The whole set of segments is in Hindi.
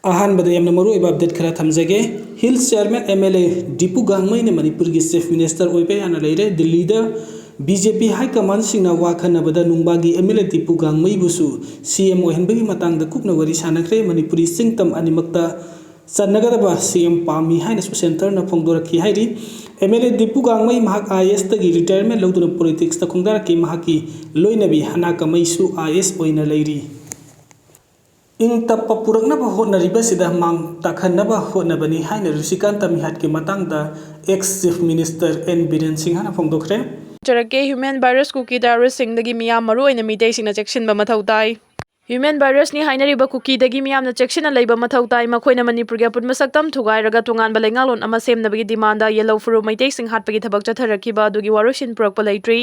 अहानबदा यमना मरुओइबा अपडेट खरा थमजगे हिल्स चेयरमैन एमएलए दीपू गांगमई ने मणिपुर की चीफ मिनिस्टर ओइबे याना लेरे दिल्ली दा बीजेपी हाई कमान सिंगना वाखनबदा नुंबागी एमएलए दीपू गांगमई बुसु सीएम ओहनबगी मतंगदा कुपना वरी सानखरे मणिपुरी सिंगतम अनिमक्ता चन्नगदबा सीएम पामी हाइना सेंटर न फोंदोरखी हाइरी एमएलए दीपू गांगमई महाक आईएएस तगी रिटायरमेंट लौदुना पॉलिटिक्स ता खोंदारकी महाकी लोइनबी हनाकमईसु आईएएस ओइना लेरी इंग तप पुरकनब होटनरिबसिदा मांग ताखनब होटनबनी हाइना ऋषिकांत मिहाट के मतंगदा ex chief minister N Biren Singh हाना फोंदोखरे चरके ह्यूमन वायरस कुकी दायरस सिंगदगी मियाम मरुओइना मिटेसिंगना चेक्सिनबा मथौ ताई ह्यूमन वायरस नि हाइनरिबा कुकी दगी मियामना चेक्सिना लेबा मथौ ताई मखोइना मणिपुरगे अपुनबा सकतम थुगाइरगा तोंगानबा लेंगालोन अमा सेमनबगी डिमांड येलो फुरु मैतेसिंग हाटपगी थबक चथरखिबा दुगी वारोसिन पुरकपा लेट्री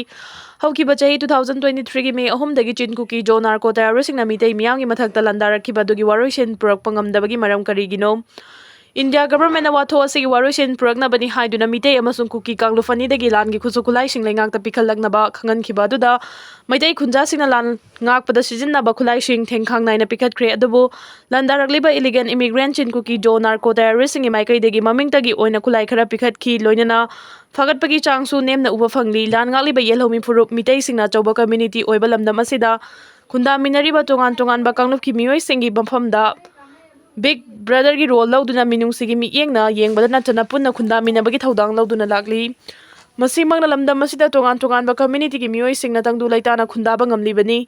हौकिबा चाही 2023 की मे अहुमदगी चिन कुकी जो नार्को दायरसिंगना मितै मियामगी मथक्ता लंदारखिबा दुगी वारोसिन पुरकपा ngamdabagi maram karigiनो इंडिया गवर्नमेंट वाथो असिगी वारोसिन पुरकनबनी हाइदुना मितै अमसुंग कुकी कांगलुफनीदगी लानगी खुसुखुलाई सिंग लेंगाकता पिखललगनबा खंगनखिबा दुदा मैतै खुंजासिंगना लान ngakpada sijinnaba khulai sing thengkhang naina pikhatkhre adubu landarakliba illegal immigrant chin kuki jo narco terrorist singi maikai degi mamingtagi oina khulai khara pikhatkhi loinana fagatpagi changsu nemna uba phangli lan ngakliba yelhomi furup mitai singna chauba community oiba lamdam asida khunda minariba tongan tongan ba kanglupki mioi singi bamfamda Big Brother की रोल लौदुना मिनुंगसिगी मियेंगना येंगबदा नचना पुन्ना खुंदा मिनबगी थौदांग लौदुना लागली मसीमंगना लमदम मसीदा तोगान तोगान बा कम्युनिटी की मियोई सिंगना तंगदु लैताना खुंदाबा ngamlibani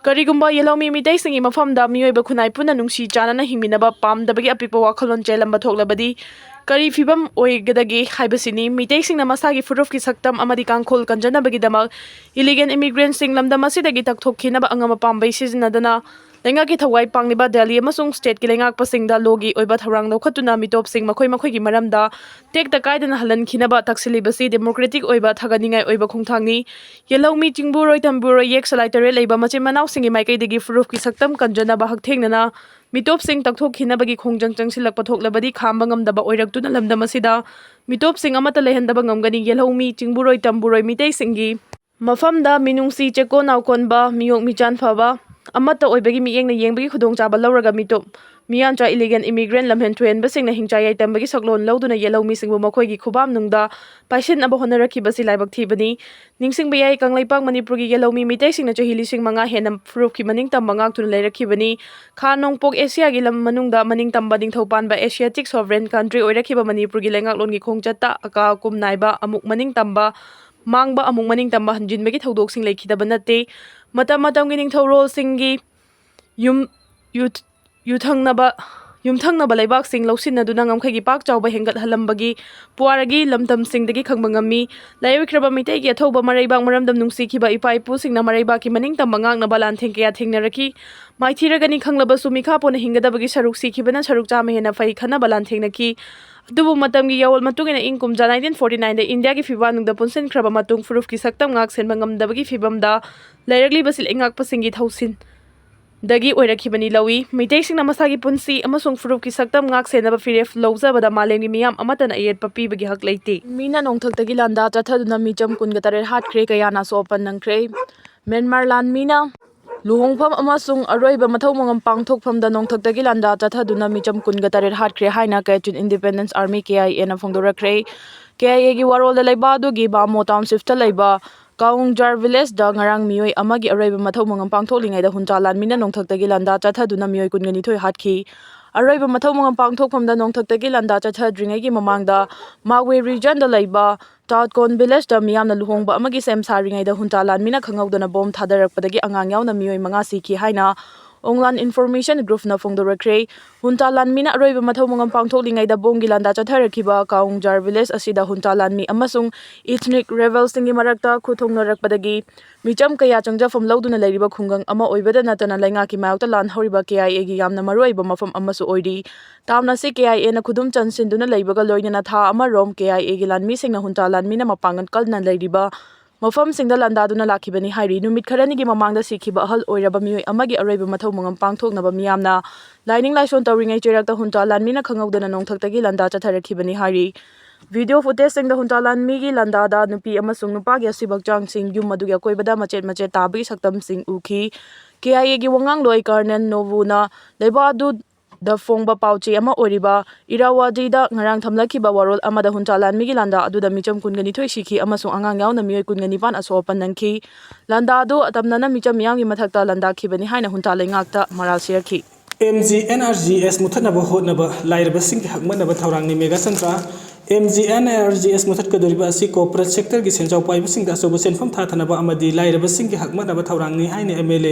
करिगुम्बा येलौमी मितै सिंगी मफमदा मियोइबा खुनाइ पुन्ना नुंगसी चानाना हिंगमिनबा पामदबगी अपिकपा वाखलोन चेलंबा थोकलबदी करी फिबम ओइगदगी हाइबसिनी मितै सिंगना मसागी फुरुफ की सक्तम अमदि कांखोल कंजनबगी दमक इलीगल इमिग्रेंट सिंग लमदम मसीदगी तकथोखिनबा अंगमा पामबै सिजनदना लेंगा की थवाई पांगलिबा दिल्ली अमसुंग स्टेट की लेंगाक पसिंगदा लोगी ओइबा थौरांग लौखतुना मिटोप सिंग मखोइ मखोइगी मरमदा टेक तकाइदना हलन खिनबा तक्सिलिबसी डेमोक्रेटिक ओइबा थगनिंगाइ ओइबा खुंथांगनी येलौमी चिंगबुरोइ तंबुरोइ येक सलाइतरे लेबा मचे मनाव सिंगी माइकैदगी फुरुफ की सक्तम कंजनबा हकथेंगना मिटोप सिंग तकथोखिनबगी खोंजंग चंगसिलक पथोकलबदी खांबा ngamdaba ओइरक्तुना लमदम असिदा मिटोप सिंग अमता लेहनदबा ngamgani येलौमी चिंगबुरोइ तंबुरोइ मितै सिंगी मफमदा मिनुंगसी चेको नाउकोनबा मियोक मिचान फबा अमता ओइबगी मियेंगना येंगबगी खुदोंचाबा लौरगा मिटोप मियांचा इलीगल इमिग्रेंट लमहेन थुएनबसिंगना हिंचायाइ तंबगी सकलोन लौदुना येलौमी सिंगबु मखोइगी खुबाम नुंगदा पाइसिनबा होनरखिबसि लाइबक थीबनी निंगसिंगबा याइ कंगलैपाक मणिपुरगी येलौमी मितै सिंगना चहि लिसिंग मंगा हेना फुरुफकी मनिंग तंबा ngakthuna लेरखिबनी खा नोंगपोक एशियागी लम मनुंगदा मनिंग तंबा निंगथौपानबा एशियाटिक सॉवरेन कंट्री ओइरखिबा मणिपुरगी लेंगाकलोनगी खोंगचत्ता अका कुम नाइबा अमुक मनिंग तंबा मांगबा अमुक मनिंग तंबा हंजिनबगी थौदोकसिंग लेखिदबा नत्ते मतम मतमगी निंगथौरोल सिंगी यूमथंगनबा लेबाकसिंग लौसिनदुना ngamkhagi पाक चावबा हेंगत हलंबगी पुआरगी लमतमसिंगदगी खंगबंगमी लाइविख्रबा मितैगी अथौबा मरैबाक मरमदम नुंगसिखिबा इपाइपुसिंगना मरैबाकी मनिंग तंबा ngangnaba लानथें कया थेंगनरखी माइथिरगनी खंगलबसु मिखापोना हिंगदबगी सरुक सिखिबना सरुक चाम हेना फै खनबा लानथेंगनकी अदुबु मतमगी यावल मतुंगिना इंग कुमजा 1949 दा इंडिया की फिबानुंगदा पुनसिनख्रबा मतुंग फुरुफ की सक्तम ngak senba ngamdabagi fibamda lairaglibasi engakpasingi thausin दगी ओइरखिबनी लवी मितैसिंगना मसागी पुंसी अमसुंग फुरुफ की सक्तम ngak senaba फिरेफ लौजबदा मालेंगी मियाम अमतन अयेत पपीबगी हक लेते मीना नोंगथक्तगी लांदा चथदुना मिचम कुनगतरे हाटख्रे कयाना सोपन नंख्रे म्यांमार लान मीना लुहोंगफम अमसुंग अरोइबा मथौ मंगम पांगथोकफमदा नोंगथक्तगी लांदा चथदुना मिचम कुनगतरे हाटख्रे हाइना कैचुन इंडिपेंडेंस आर्मी KIA ना फोंदोरख्रे KIA गी वारोल लेबादुगी बामो टाउनशिप लेबा काउंजार विलेज दा ngarang mioi amagi aroiba mathau mangam pangthoklingai da huncha lanmina nongthakdagi landa chathaduna mioi kungani thoi hatkhi aroiba mathau mangam pangthokphamda nongthakdagi landa chathadringai gi mamangda Magwe region da laiba Tatkon village da miyamna luhongba amagi sem saringai da huncha lanmina khangawdana bom thadarakpadagi angang yauna mioi manga sikhi haina Onglan information group na phongdorakre hunta lanmina aroiba mathau mangam pangthoklingai da bomgi landa chatharakiba kaungjar village asida hunta lanmi amasung ethnic rebels singi marakta khuthongnarakpadagi micham kaya changjafam lawduna leiriba khungang ama oibada natana lainga ki mayokta lan horiba KIA gi yamna maroiba mafam amasu oiri tamna se KIA na khudum chansinduna leibaga loinana tha ama rom KIA gi lanmi singna hunta lanmina mapangan kalna leiriba मफम सिंगदा लंदादुना लाखिबनी हाइरी नुमित खरनी की ममांगदा सिखिबा अहल ओइरबा मियोइ अमगी अरोइबा मथौ मंगम पांगथोकनबा मियामना लाइनिंग लाइसोन तौरिंगै चेरकता हुंता लानमीना खंगौदना नोंथक्तगी लंदा चथरखिबनी हाइरी वीडियो फुटेज सिंगदा हुंता लानमीगी लंदादा नुपी अमसुंग नुपागी असिबक चांगसिंग युम मदुगी अकोइबदा मचेत मचेत ताबगी सक्तम सिंग उखी KIA गी वंगांग लोय कर्नल नोवुना लेबादु द फोंगबा पाउचे अमा ओरिबा इरावादीदा ngarang thamlakiba warol amada hunchalan migi landa aduda micham kungani thoi sikhi amasung angang yauna mioi kungani pan aso panangki landa adu atamnana micham yang gi mathakta landa khibani haina huntalai ngakta maral sirki MGNRGS muthanaba hotnaba lairaba singki hakmanaba thaurangni mega santra MGNRGS muthat kadoriba asi corporate sector gi senjau paiba singda asobo senfam thathanaba amadi lairaba singki hakmanaba thaurangni haine MLA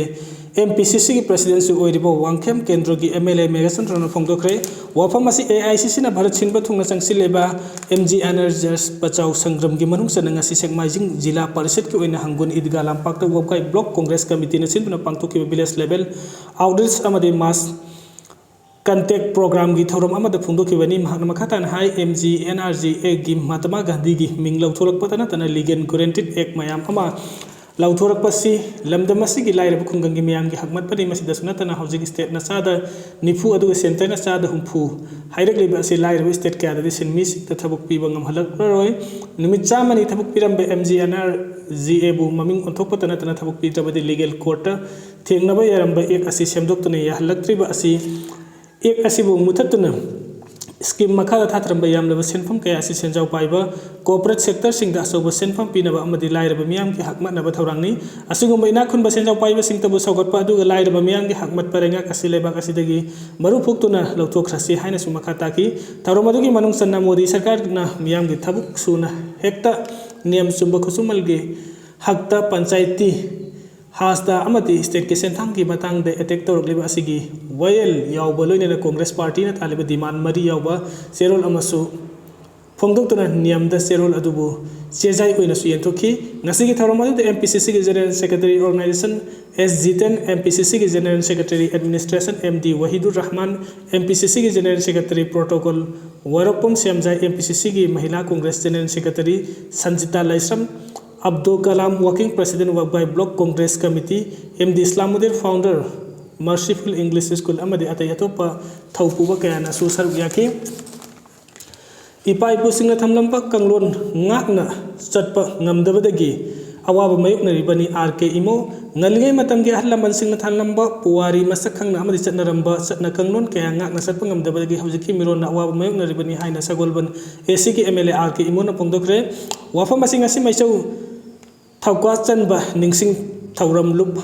MPCC gi president su oiribo wangkhem kendro gi MLA mega santra no phongdokre wafam asi AICC na bharat sinba thungna changsileba MGNRGS pachau sangram gi manung sananga si sekmaijing jila parishad ki oina hangun idga lampak ta wabkai block congress committee na sinbuna pangthoki village level outreach amadi mass contact program gi thorom amada phungdoki bani mahakna makhatan hai MGNRGA gi Mahatma Gandhi gi ming lauthorak patana tana legal guaranteed act mayam ama lautorak pasi lamdam asi gi lairab khungang gi mayam gi hakmat pani masi dasuna tana housing state na sada nifu adu center na sada humpu hairak liba asi lairab state ka da sin mis ta thabuk pi bangam halak roi nimit chamani thabuk piram be MGNRGA bu maming onthok patana tana thabuk pi tabadi legal court thengna ba yaram ba ek asi semdok tane ya halak triba asi एक असिबु मुथतुना स्कीम मखादा थात्रंबा यामलबा सेनफम कया असि सेनजाव पाइबा कोऑपरेट सेक्टर सिंगदा असोबा सेनफम पिनबा अमदि लाइरबा मियाम की हकमतनबा थौरांगनी असुगुम इना खुनबा सेनजाव पाइबा सिंगतबु सौगतपा अदुगा लाइरबा मियाम की हकमत परेंगा कसी लेबा कसिदगी मरु फुक्तुना लौथोखरासि हाइना सुमखा ताकि थौरम अदुगी मनुंग सन्ना मोदी सरकार ना मियाम की थबुक सुना हेक्ता नियम सुंबा खुसुमलगे हक्ता पंचायती हास्ता अमति स्टेट के सेंथांग की मतंग दे अटैक तौरलिबा असिगी वायल यावबा लोइनेना कांग्रेस पार्टी ना तालिबा डिमांड मरी यावबा सेरोल अमसु फोंदोक्तुना नियम द सेरोल अदुबु चेजाई ओइना सु यंथोखी ngasiगी थौरम अदु MPCC की general secretary organisation S10 MPCC की general secretary administration MD Wahidur Rahman MPCC की general secretary protocol Warepam Semjai MPCC की Mahila Congress general secretary Sanjita Laishram Abdul Kalam working president of by block congress committee MD Islamuddin founder Merciful English School amadi atai atopa thaupuba kayana su saruk yaki ipai pusingna thamlamba kanglon ngakna chatpa ngamdabadagi awaba mayuknaribani RK imo ngalngai matamgi ahlaman singna thanlamba puwari masakhangna amadi chatnaramba chatna kanglon kaya ngakna chatpa ngamdabadagi hawjiki mironna awaba mayuknaribani haina sagolban AC ki MLA RK imo na pongdokre wafam asingasi maisau Thauka Chanba Ningsing Thauram Lup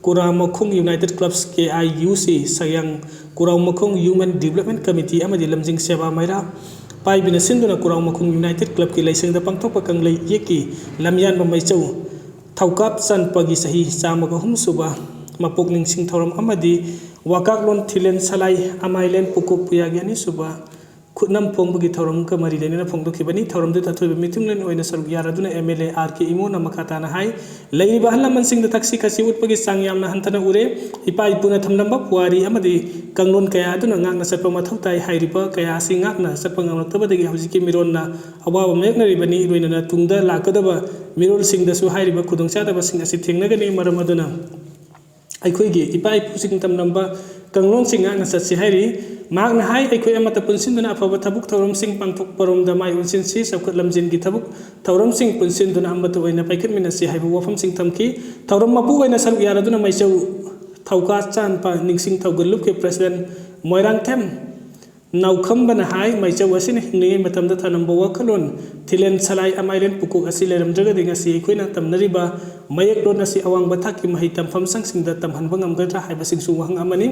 Kuramakung United Clubs KIUC Sayang Kuramakung Human Development Committee Amadi Lamjing Seba Maira Pai Binasinduna Kuramakung United Club ki laising da pangthokpa kanglei yeki lamyan ba maichau Thaukap Chan Pagi Sahi Chamaga Humsuba Mapok Ningsing Thauram Amadi Wakaklon Thilen Salai Amailen Pukuk Puyagi Suba खुदनम फोंबगी थौरम का मरी लेने फोंदोखिबनी थौरम दे तथोइब मिथुंगलेन ओइना सरुक यारादुना MLA RK इमो न मखाताना हाय लैरिबा हलमन सिंग द थक्सी खसी उटपगी सांग यामना हंथना उरे इपा इपुना थमलंबा पुवारी अमदि कंगलोन कया अदुना ngakna satpa mathau tai hairiba kaya si ngakna satpa ngamlaktabadagi hawjiki mironna awaba meknaribani loinana tungda lakadaba mirol sing da su hairiba khudongchadaba sing asi thengnagani maram aduna ꯑꯩꯈꯣꯏꯒꯤ ꯏꯄꯥ ꯏꯄꯨꯁꯤꯡ ꯇꯝꯂꯝꯕ ꯀꯥꯡꯂꯣꯟꯁꯤꯡ ꯉꯥꯛꯅ ꯆꯠꯁꯤ ꯍꯥꯏꯔꯤ ꯃꯍꯥꯛꯅ ꯍꯥꯏ ꯑꯩꯈꯣꯏ ꯑꯃꯠꯇ ꯄꯨꯟꯁꯤꯟꯗꯨꯅ ꯑꯐꯕ ꯊꯕꯛ ꯊꯧꯔꯝꯁꯤꯡ ꯄꯥꯡꯊꯣꯛꯄꯔꯣꯝꯗ ꯃꯥꯏ ꯑꯣꯟꯁꯤꯟꯁꯤ ꯆꯥꯎꯈꯠ ꯂꯝꯖꯤꯡꯒꯤ ꯊꯕꯛ ꯊꯧꯔꯝꯁꯤꯡ ꯄꯨꯟꯁꯤꯟꯗꯨꯅ ꯑꯃꯠꯇ ꯑꯣꯏꯅ ꯄꯥꯏꯈꯠꯃꯤꯟꯅꯁꯤ ꯍꯥꯏꯕ ꯋꯥꯐꯝꯁꯤꯡ ꯊꯝꯈꯤ ꯊꯧꯔꯝ ꯃꯄꯨ ꯑꯣꯏꯅ ꯁꯔꯨꯛ ꯌꯥꯔꯗꯨꯅ ꯃꯩꯆꯧ ꯊꯧꯀꯥ ꯆꯥꯟꯄ ꯅꯤꯡꯁꯤꯡ ꯊꯧꯒꯜꯂꯨꯞꯀꯤ ꯄ꯭ꯔꯁꯤꯗꯦꯟ ꯃꯣꯏꯔꯥꯡꯊꯦꯝ नाउखंबना हाय मैचौ असिन हिंगै मतमदा थनंबा वखलोन थिलेन सलाई अमाइलेन पुकुक असि लेरमद्रगदि ngasi अखोइना तमनरिबा मयक लोन असि अवांग बथाकि महै तमफम संगसिंगदा तमहनबा ngamgadra हाइबसिंगसु वहंग अमनि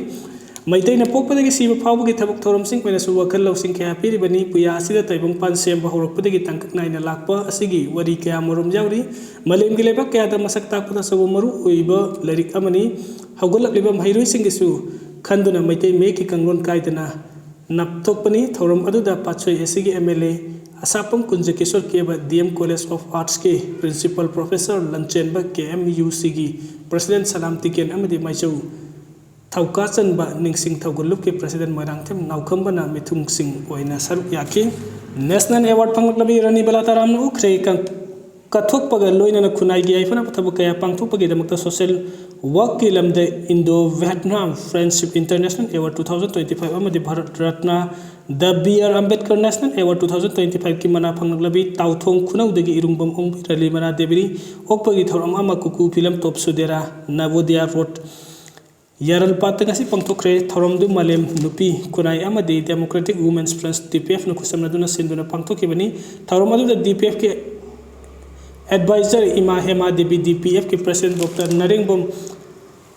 मैतेना पोकपदगी सिबा फावबगी थबक थौरमसिंग ओइनासु वखल लौसिंग कया पिरिबनि पुया असिदा तैबंग पानसेम बहौरकपदगी तंकक नाइना लाकपा असिगी वरि कया मरुम यावरि मलेमगी लेबा कयादा मसक ताकपदा सबो मरु ओइबा लरिक अमनि हौगलकलिबा महैरोइसिंगिसु खंदुना मैते मेकी कंगलोन काइदना नपथोकपनी थौरम अदुदा पाछोई एसीगी MLA असापम कुंज किशोर केबा DM कॉलेज ऑफ आर्ट्स के प्रिंसिपल प्रोफेसर लंचेनबा KMUC की प्रेसिडेंट सलाम तिकेन अमदि माइचौ थौका चनबा निंगसिंग थौगुलुप के प्रेसिडेंट मोइरांगथेम नाउखंबना मिथुंगसिंग ओइना सरुक याकी नेशनल अवार्ड फंगलबी रनी बलाताराम उखरे कथोकपगा लोइना खुनाइगी आइफना पथब कया पांगथोकपगी दमकता सोशल वर्क की लमदे Indo Vietnam friendship international award 2025 अमदि भारत रत्न द BR अंबेडकर नेशनल अवार्ड 2025 की मना फंगलबी ताउथोंग खुनौदगी इरुंगबम ओंबिरली मना देबरी ओकपगी थौरम अमा कुकु फिल्म टॉप सुदेरा Navodaya road Yaralpata ngasi pangthokre thoromdu malem nupi kunai amadi Democratic Women's Front DPF nu kusamnaduna sinduna pangthokibani thoromadu da DPF ke advisor Ima Hema Devi DPF ke President Dr. Naringbom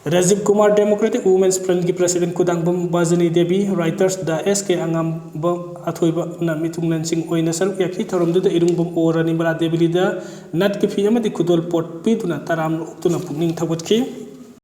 Rajiv Kumar Democratic Women's Front ki President Kudangbom Bajani Devi Writers da SK Angam bom athoiba na mitungnan sing oina saruk yakhi thoromdu da irungbom orani bala Devi da nat ke fi amadi kudol pot pi tuna taram tuna pungning thawat ki